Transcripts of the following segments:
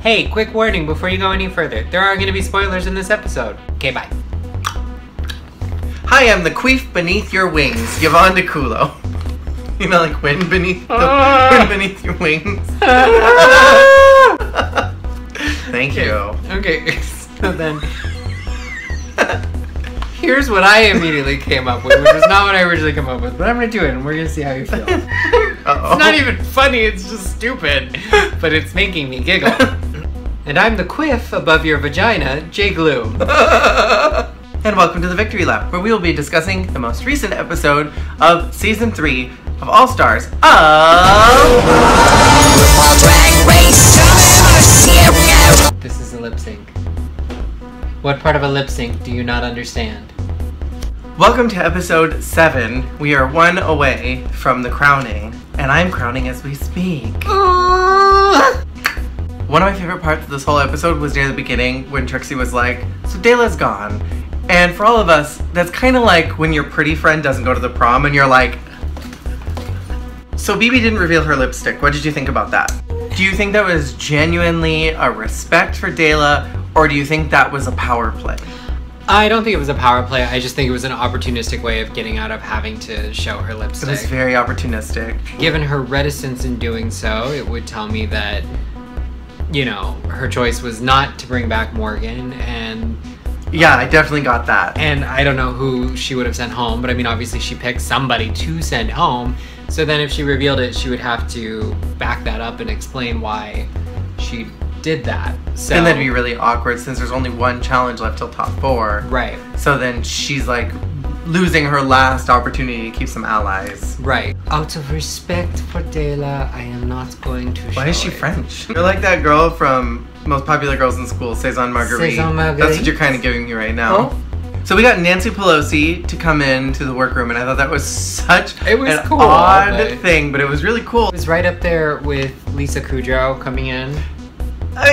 Hey, quick warning before you go any further. There are going to be spoilers in this episode. Okay, bye. Hi, I'm the queef beneath your wings, Yvonnedeculo. You know, like wind beneath wind beneath your wings. Thank you. Okay, so then here's what I immediately came up with, which is not what I originally came up with, but I'm gonna do it and we're gonna see how you feel. It's not even funny, it's just stupid, but it's making me giggle. And I'm the quiff above your vagina, Glumm. And welcome to the Victory Lap, where we will be discussing the most recent episode of Season 3 of All Stars of RuPaul's Drag Race. This is a lip sync. What part of a lip sync do you not understand? Welcome to episode 7. We are one away from the crowning, and I'm crowning as we speak. One of my favorite parts of this whole episode was near the beginning when Trixie was like, so Dela's gone. And for all of us, that's kind of like when your pretty friend doesn't go to the prom and you're like... So BB didn't reveal her lipstick. What did you think about that? Do you think that was genuinely a respect for Dela, or do you think that was a power play? I don't think it was a power play. I just think it was an opportunistic way of getting out of having to show her lipstick. It was very opportunistic. Given her reticence in doing so, it would tell me that, you know, her choice was not to bring back Morgan, and... Yeah, I definitely got that. And I don't know who she would have sent home, but I mean, obviously she picked somebody to send home. So then if she revealed it, she would have to back that up and explain why she did that. So, and that'd be really awkward since there's only one challenge left till top 4. Right. So then she's like losing her last opportunity to keep some allies. Right. Out of respect for Dela, I am not going to show Why is she it. French? You're like that girl from Most Popular Girls in School, Saison Marguerite. Saison Marguerite. That's what you're kind of giving me right now. Oh. So we got Nancy Pelosi to come into the workroom, and I thought that was such It was an cool, odd but- thing, but it was really cool. It was right up there with Lisa Kudrow coming in.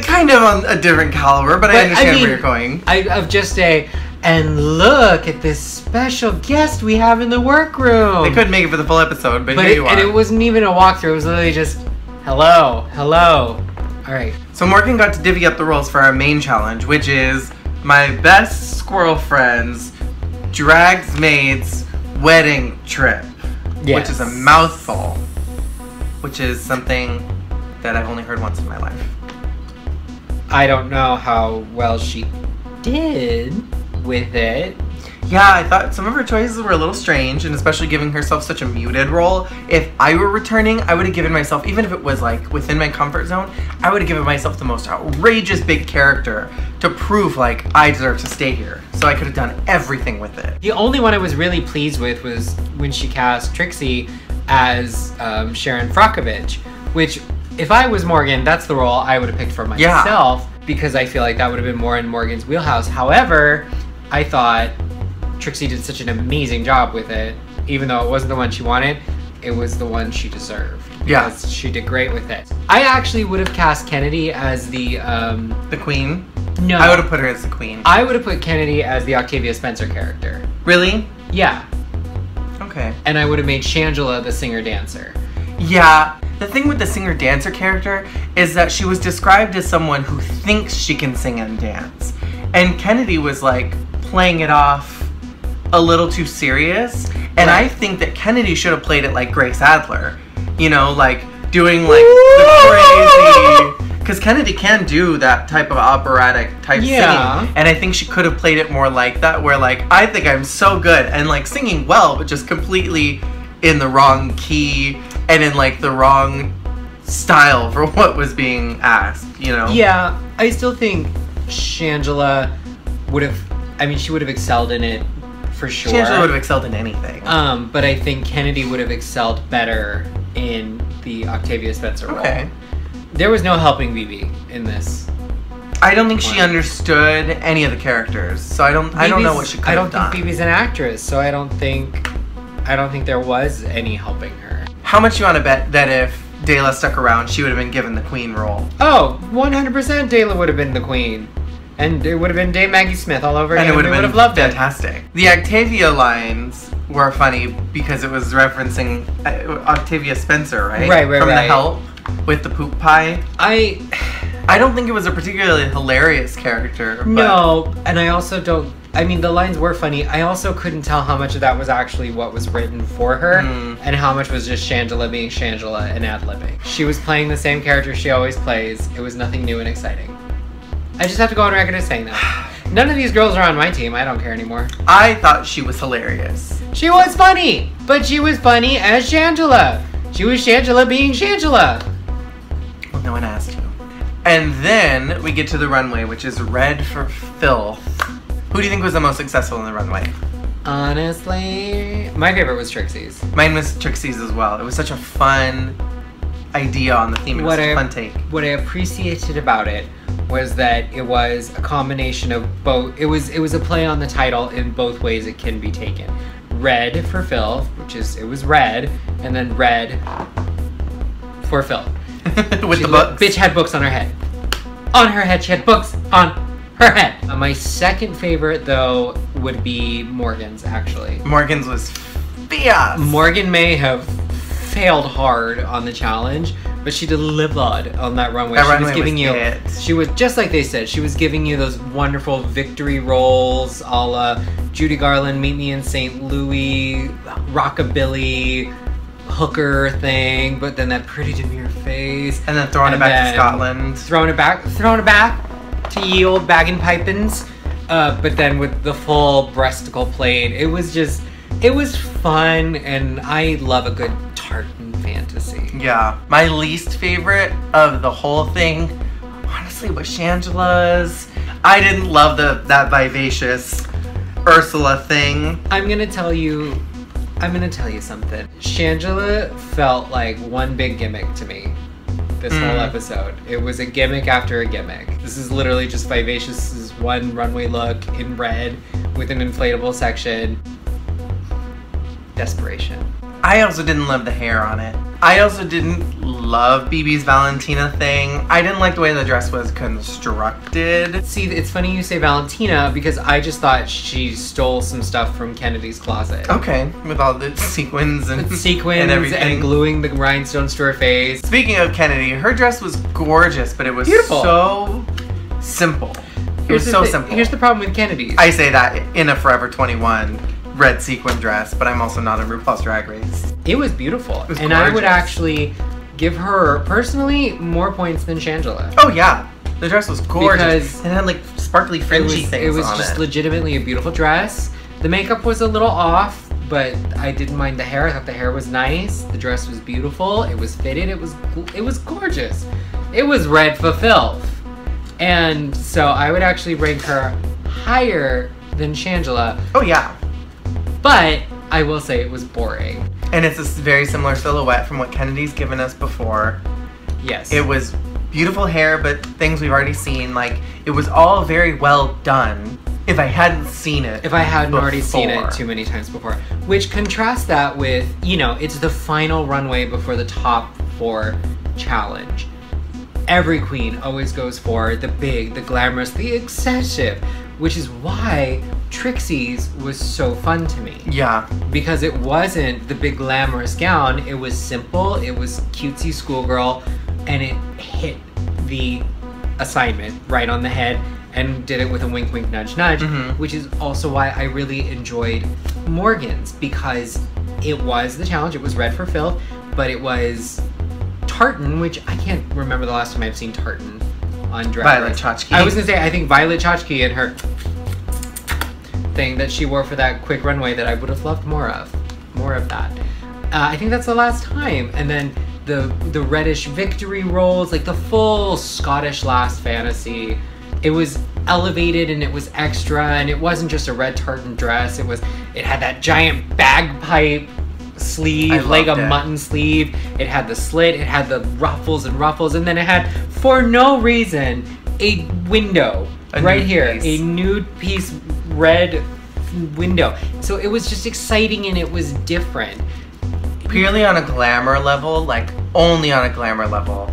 Kind of on a different caliber, but I understand where you're going. Of just and look at this special guest we have in the workroom. They couldn't make it for the full episode, but here you are. And it wasn't even a walkthrough. It was literally just, hello. All right. So Morgan got to divvy up the roles for our main challenge, which is my best squirrel friend's dragsmaid's wedding trip. Yes. Which is a mouthful. Which is something that I've only heard once in my life. I don't know how well she did with it. Yeah, I thought some of her choices were a little strange, and especially giving herself such a muted role. If I were returning, I would have given myself, even if it was like within my comfort zone, I would have given myself the most outrageous big character to prove like I deserve to stay here. So I could have done everything with it. The only one I was really pleased with was when she cast Trixie as Sharon Frockovich, which if I was Morgan, that's the role I would have picked for myself, because I feel like that would have been more in Morgan's wheelhouse. However, I thought Trixie did such an amazing job with it. Even though it wasn't the one she wanted, it was the one she deserved. Yeah. Because she did great with it. I actually would have cast Kennedy as the queen? No. I would have put her as the queen. I would have put Kennedy as the Octavia Spencer character. Really? Yeah. Okay. And I would have made Shangela the singer-dancer. Yeah. The thing with the singer-dancer character is that she was described as someone who thinks she can sing and dance. And Kennedy was like playing it off a little too serious. And I think that Kennedy should have played it like Grace Adler. You know, like doing like the crazy... Because Kennedy can do that type of operatic type singing. And I think she could have played it more like that, where like, I think I'm so good, and like singing well, but just completely in the wrong key and in like the wrong style for what was being asked, you know? Yeah, I still think Shangela would have, I mean, she would have excelled in it for sure. Shangela would have excelled in anything. But I think Kennedy would have excelled better in the Octavia Spencer role. Okay. There was no helping BB in this. I don't think she understood any of the characters, so I don't know what she could have done. I don't think BB's an actress, so I don't think there was any helping her. How much you want to bet that if Dela stuck around, she would have been given the queen role? Oh, 100% Dela would have been the queen. And it would have been Dame Maggie Smith all over again. And it would have been loved fantastic. The Octavia lines were funny because it was referencing Octavia Spencer, right? Right, From The Help with the poop pie. I don't think it was a particularly hilarious character. But... No, and I also don't. I mean, the lines were funny. I also couldn't tell how much of that was actually what was written for her and how much was just Shangela being Shangela and ad-libbing. She was playing the same character she always plays. It was nothing new and exciting. I just have to go on record as saying that. None of these girls are on my team. I don't care anymore. I thought she was hilarious. She was funny, but she was funny as Shangela. She was Shangela being Shangela. Well, no one asked you. And then we get to the runway, which is red for Filth. Who do you think was the most successful in the runway? Honestly, my favorite was Trixie's. Mine was Trixie's as well. It was such a fun idea on the theme. It was a fun take. What I appreciated about it was that it was a combination of both. It was a play on the title in both ways it can be taken. Red for Filth, which is, it was red, and then red for Filth. With the books. Bitch had books on her head. On her head, she had books on her head. My second favorite, though, would be Morgan's, actually. Morgan's was fierce. Morgan may have failed hard on the challenge, but she delivered on that runway. She was giving you, she was, just like they said, she was giving you those wonderful victory rolls, a la Judy Garland, Meet Me in St. Louis, rockabilly, hooker thing, but then that pretty demure face. And then throwing it back to Scotland. Throwing it back to ye old baggin' pipins. But then with the full breasticle plate, it was just, it was fun, and I love a good tartan fantasy. Yeah. My least favorite of the whole thing, honestly, was Shangela's. I didn't love that vivacious Ursula thing. I'm gonna tell you something. Shangela felt like one big gimmick to me this whole episode. It was a gimmick after a gimmick. This is literally just Vivacious's one runway look in red with an inflatable section. Desperation. I also didn't love the hair on it. I also didn't love BB's Valentina thing. I didn't like the way the dress was constructed. See, it's funny you say Valentina because I just thought she stole some stuff from Kennedy's closet. Okay, with all the sequins and everything. And gluing the rhinestones to her face. Speaking of Kennedy, her dress was gorgeous, but it was beautiful. So simple. It was so simple. Here's the problem with Kennedy's. I say that in a Forever 21 red sequin dress, but I'm also not a RuPaul's Drag Race. It was beautiful. It was and gorgeous. I would actually give her, personally, more points than Shangela. Oh yeah. The dress was gorgeous. Because it had like sparkly fringy things on it. It was just legitimately a beautiful dress. The makeup was a little off, but I didn't mind the hair. I thought the hair was nice. The dress was beautiful. It was fitted. It was gorgeous. It was red for Filth. And so I would actually rank her higher than Shangela. Oh yeah. But I will say it was boring. And it's a very similar silhouette from what Kennedy's given us before. Yes. It was beautiful hair, but things we've already seen. Like, it was all very well done. If I hadn't seen it. If I hadn't already seen it too many times before. Which contrasts that with, you know, it's the final runway before the top 4 challenge. Every queen always goes for the big, the glamorous, the excessive. Which is why Trixie's was so fun to me. Yeah. Because it wasn't the big glamorous gown. It was simple, it was cutesy schoolgirl, and it hit the assignment right on the head and did it with a wink, wink, nudge, nudge, which is also why I really enjoyed Morgan's, because it was the challenge. It was red for Filth, but it was tartan, which I can't remember the last time I've seen tartan on Drag Race. Violet Chachki. I was gonna say, I think Violet Chachki and her thing that she wore for that quick runway that I would have loved more of. More of that. I think that's the last time. And then the reddish victory rolls, like the full Scottish last fantasy. It was elevated and it was extra, and it wasn't just a red tartan dress. It had that giant bagpipe sleeve, like a mutton sleeve. It had the slit, it had the ruffles, and then it had, for no reason, a window right here. A nude piece red window. So it was just exciting and it was different. Purely on a glamour level, like only on a glamour level,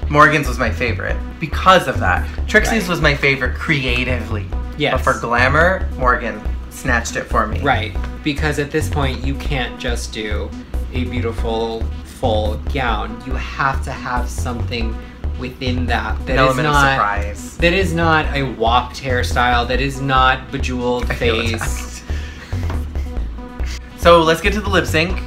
Morgan's was my favorite because of that. Trixie's was my favorite creatively. Yes. But for glamour, Morgan snatched it for me. Right. Because at this point, you can't just do a beautiful full gown. You have to have something within that. An element of surprise. That is not a whopped hairstyle. That is not bejeweled face. So let's get to the lip sync.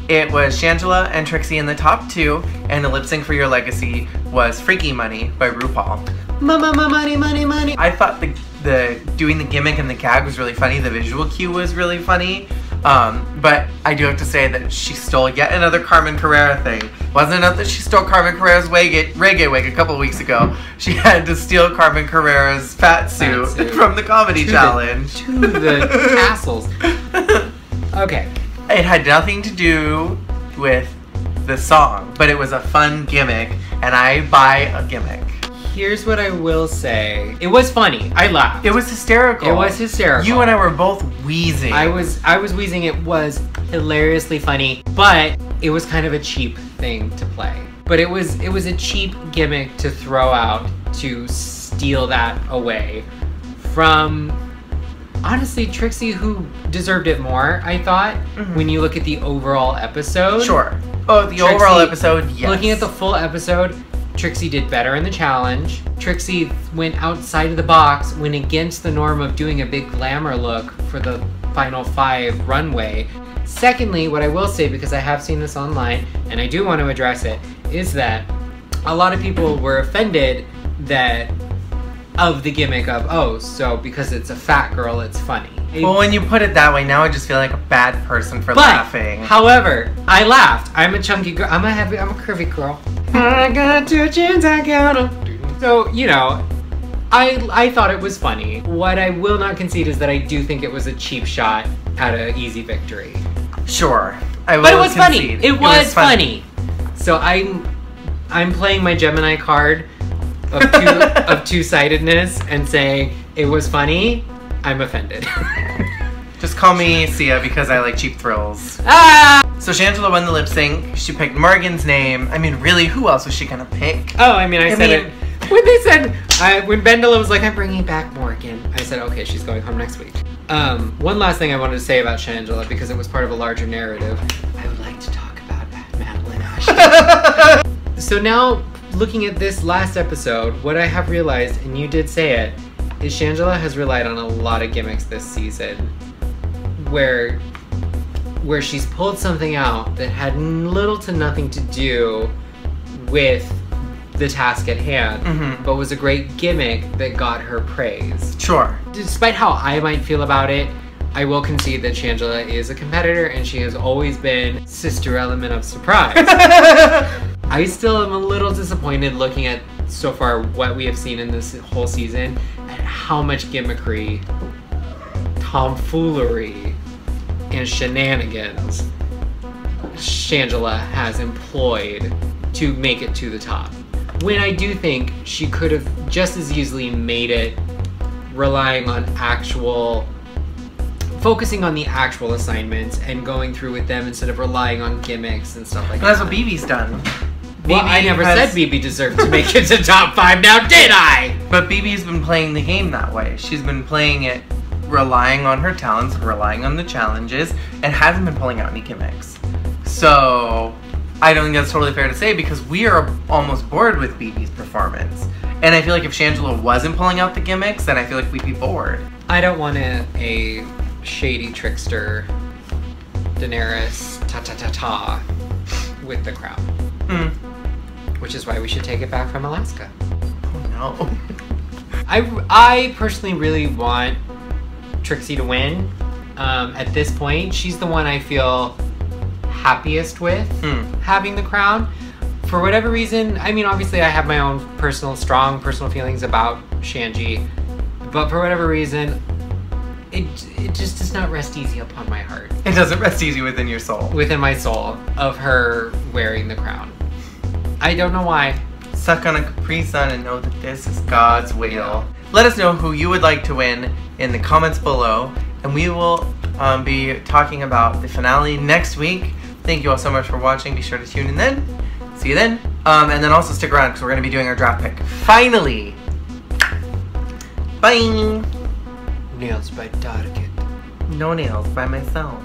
It was Shangela and Trixie in the top 2, and the lip sync for Your Legacy was Freaky Money by RuPaul. Money, money, money. I thought the doing the gimmick and the gag was really funny. The visual cue was really funny. But I do have to say that she stole yet another Carmen Carrera thing. Wasn't enough that she stole Carmen Carrera's reggae wig a couple weeks ago. She had to steal Carmen Carrera's fat suit from the comedy challenge. To the tassels. Okay. It had nothing to do with the song, but it was a fun gimmick, and I buy a gimmick. Here's what I will say. It was funny. I laughed. It was hysterical. It was hysterical. You and I were both wheezing. I was wheezing. It was hilariously funny, but it was kind of a cheap thing to play. But it was a cheap gimmick to throw out to steal that away from, honestly, Trixie, who deserved it more, I thought, when you look at the overall episode. Sure. Oh, the overall episode, yes. Looking at the full episode, Trixie did better in the challenge. Trixie went outside of the box, went against the norm of doing a big glamour look for the final 5 runway. Secondly, what I will say, because I have seen this online, and I do want to address it, is that a lot of people were offended of the gimmick of, oh, so because it's a fat girl, it's funny. Well, when you put it that way, now I just feel like a bad person for laughing. However, I laughed. I'm a chunky girl. I'm a curvy girl. I got 2 chins, I count 'em. So, you know, I thought it was funny. What I will not concede is that I do think it was a cheap shot at an easy victory. Sure. I will but it was concede. funny. It was funny. So I'm playing my Gemini card of two-sidedness and saying it was funny. I'm offended. Just call me Sia because I like cheap thrills. Ah! So Shangela won the lip sync. She picked Morgan's name. I mean, really, who else was she gonna pick? Oh, I mean, I said it. When they said, when Bendela was like, I'm bringing back Morgan, I said, okay, she's going home next week. One last thing I wanted to say about Shangela, because it was part of a larger narrative. I would like to talk about Madeline Ashton. So now, looking at this last episode, what I have realized, and you did say it, is Shangela has relied on a lot of gimmicks this season where she's pulled something out that had little to nothing to do with the task at hand, but was a great gimmick that got her praise. Sure. Despite how I might feel about it, I will concede that Shangela is a competitor and she has always been sister element of surprise. I still am a little disappointed looking at so far what we have seen in this whole season and how much gimmickry, tomfoolery, and shenanigans Shangela has employed to make it to the top. When I do think she could have just as easily made it relying on focusing on the actual assignments and going through with them instead of relying on gimmicks and stuff like that. That's what BB's done. Well, I never said BB deserved to make it to top 5 now, did I? But BB's been playing the game that way. She's been playing it relying on her talents, relying on the challenges, and hasn't been pulling out any gimmicks. So, I don't think that's totally fair to say because we are almost bored with BB's performance. And I feel like if Shangela wasn't pulling out the gimmicks, then I feel like we'd be bored. I don't want a shady trickster Daenerys ta-ta-ta-ta with the crown. Which is why we should take it back from Alaska. Oh no. I personally really want Trixie to win. At this point, she's the one I feel happiest with having the crown. For whatever reason, I mean, obviously I have my own strong personal feelings about Shanji, but for whatever reason, it just does not rest easy upon my heart. It doesn't rest easy within your soul. Within my soul, of her wearing the crown. I don't know why. Suck on a Capri Sun and know that this is God's will. Let us know who you would like to win in the comments below, and we will be talking about the finale next week. Thank you all so much for watching. Be sure to tune in then. See you then. And then also stick around because we're going to be doing our draft pick. Finally! Bye! Nails by Target. No nails by myself.